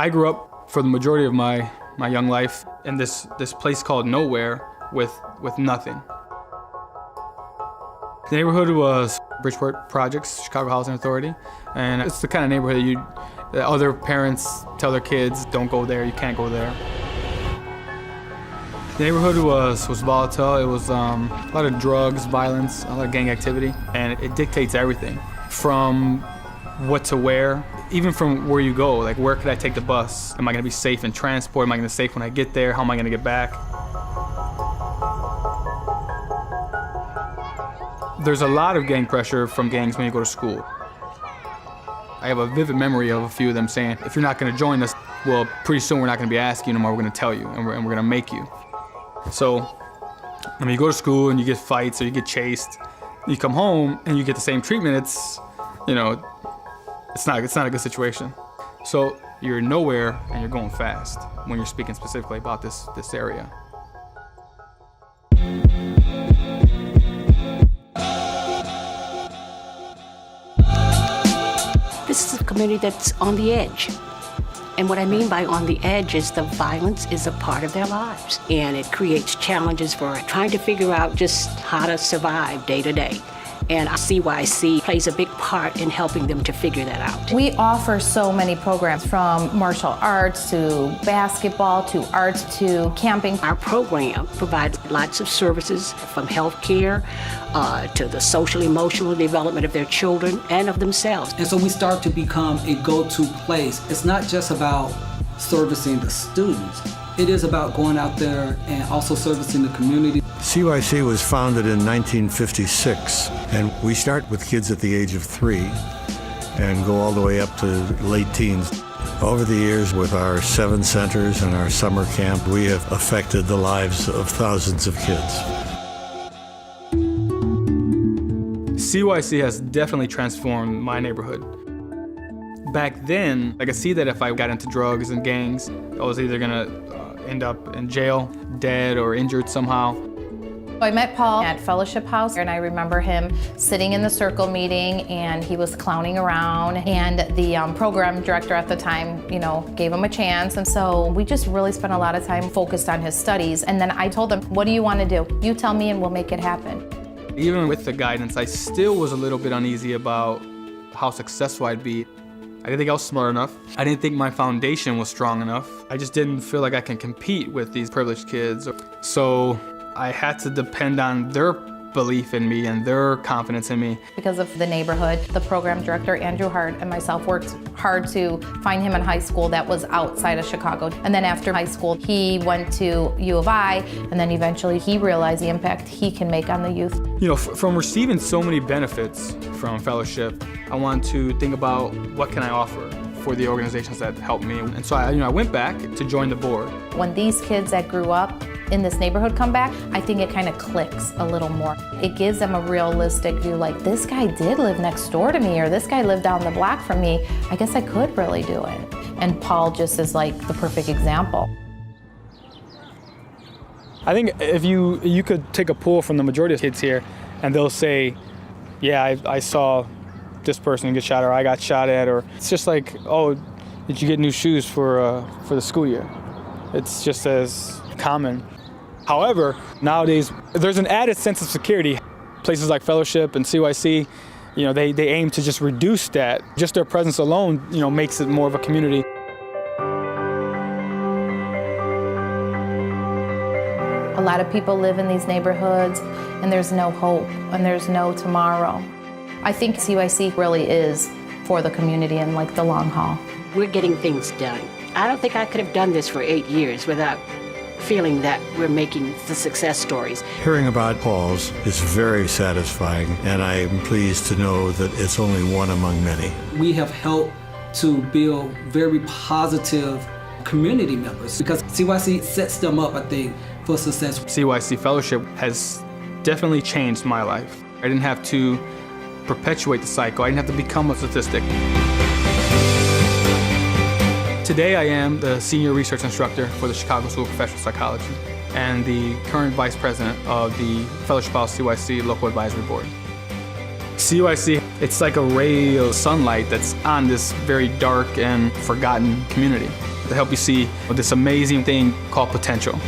I grew up for the majority of my young life in this place called nowhere with nothing. The neighborhood was Bridgeport Projects, Chicago Housing Authority, and it's the kind of neighborhood that other parents tell their kids, don't go there, you can't go there. The neighborhood was volatile. It was a lot of drugs, violence, a lot of gang activity, and it dictates everything from what to wear, even from where you go. Like, where could I take the bus? Am I going to be safe in transport? Am I going to be safe when I get there? How am I going to get back? There's a lot of gang pressure from gangs when you go to school. I have a vivid memory of a few of them saying, if you're not going to join us, well, pretty soon we're not going to be asking you no more, we're going to tell you, and we're going to make you. So, I mean, you go to school and you get fights or you get chased, you come home and you get the same treatment, it's not a good situation. So you're nowhere and you're going fast when you're speaking specifically about this area. This is a community that's on the edge. And what I mean by on the edge is the violence is a part of their lives. And it creates challenges for trying to figure out just how to survive day to day. And CYC plays a big part in helping them to figure that out. We offer so many programs, from martial arts to basketball to arts to camping. Our program provides lots of services, from health care to the social emotional development of their children and of themselves. And so we start to become a go-to place. It's not just about servicing the students. It is about going out there and also servicing the community. CYC was founded in 1956, and we start with kids at the age of 3 and go all the way up to late teens. Over the years, with our 7 centers and our summer camp, we have affected the lives of thousands of kids. CYC has definitely transformed my neighborhood. Back then, I could see that if I got into drugs and gangs, I was either gonna end up in jail, dead, or injured somehow. I met Paul at Fellowship House, and I remember him sitting in the circle meeting, and he was clowning around, and the program director at the time, gave him a chance. And so we just really spent a lot of time focused on his studies. And then I told him, what do you want to do? You tell me and we'll make it happen. Even with the guidance, I still was a little bit uneasy about how successful I'd be. I didn't think I was smart enough. I didn't think my foundation was strong enough. I just didn't feel like I can compete with these privileged kids. So I had to depend on their belief in me and their confidence in me. Because of the neighborhood, the program director, Andrew Hart, and myself worked hard to find him in high school that was outside of Chicago. And then after high school, he went to U of I, and then eventually he realized the impact he can make on the youth. From receiving so many benefits from fellowship, I want to think about what can I offer for the organizations that helped me. And so I went back to join the board. When these kids that grew up in this neighborhood come back, I think it kind of clicks a little more. It gives them a realistic view, like, this guy did live next door to me, or this guy lived down the block from me. I guess I could really do it. And Paul just is like the perfect example. I think if you could take a poll from the majority of kids here, and they'll say, yeah, I saw this person get shot, or I got shot at, or it's just like, oh, did you get new shoes for the school year? It's just as common. However, nowadays, there's an added sense of security. Places like Fellowship and CYC, they aim to just reduce that. Just their presence alone, makes it more of a community. A lot of people live in these neighborhoods, and there's no hope, and there's no tomorrow. I think CYC really is for the community and the long haul. We're getting things done. I don't think I could have done this for 8 years without feeling that we're making the success stories. Hearing about Paul's is very satisfying, and I am pleased to know that it's only one among many. We have helped to build very positive community members because CYC sets them up, I think, for success. CYC Fellowship has definitely changed my life. I didn't have to perpetuate the cycle. I didn't have to become a statistic. Today I am the Senior Research Instructor for the Chicago School of Professional Psychology and the current Vice President of the Fellowship House CYC Local Advisory Board. CYC, it's like a ray of sunlight that's on this very dark and forgotten community to help you see this amazing thing called potential.